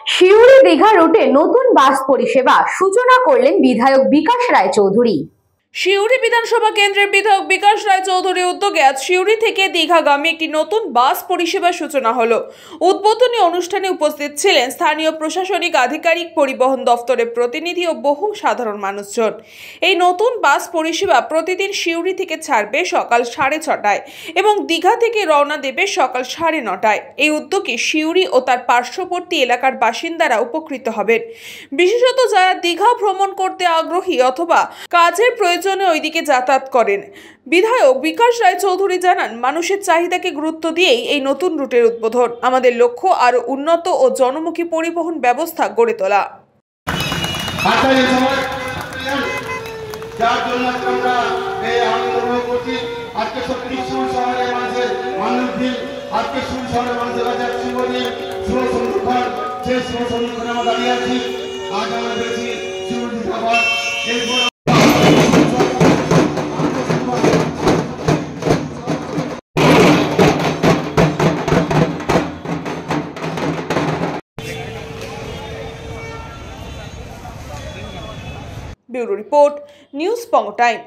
শিউরি দীঘা রুটে নতুন বাস পরিষেবা সূচনা করলেন বিধায়ক বিকাশ রায়চৌধুরী। শিউরি বিধানসভা কেন্দ্রের বিধায়ক বিকাশ রায়চৌধুরীর উদ্যোগে আজ শিউরি থেকে দীঘাগামী একটি নতুন বাস পরিষেবার সূচনা হলো। উদ্বোধনী অনুষ্ঠানে উপস্থিত ছিলেন স্থানীয় প্রশাসনিক আধিকারিক, পরিবহন দফতরের প্রতিনিধি ও বহু সাধারণ মানুষজন। এই নতুন বাস পরিষেবা প্রতিদিন শিউরি থেকে ছাড়বে সকাল 6:30টায় এবং দীঘা থেকে রওনা দেবে সকাল 9:30টায়। এই উদ্যোগে শিউরি ও তার পার্শ্ববর্তী এলাকার বাসিন্দারা উপকৃত হবেন, বিশেষত যারা দীঘা ভ্রমণ করতে আগ্রহী অথবা কাজের প্রয়োজনে ওইদিকে যাতায়াত করেন। বিধায়ক বিকাশ রায়চৌধুরী জানান, মানুষের চাহিদাকে গুরুত্ব দিয়েই এই নতুন রুটের উদ্বোধন। আমাদের লক্ষ্য আরো উন্নত ও জনমুখী পরিবহন ব্যবস্থা গড়ে তোলা। ব্যুরো রিপোর্ট, নিউজ পঙ্গ টাইম।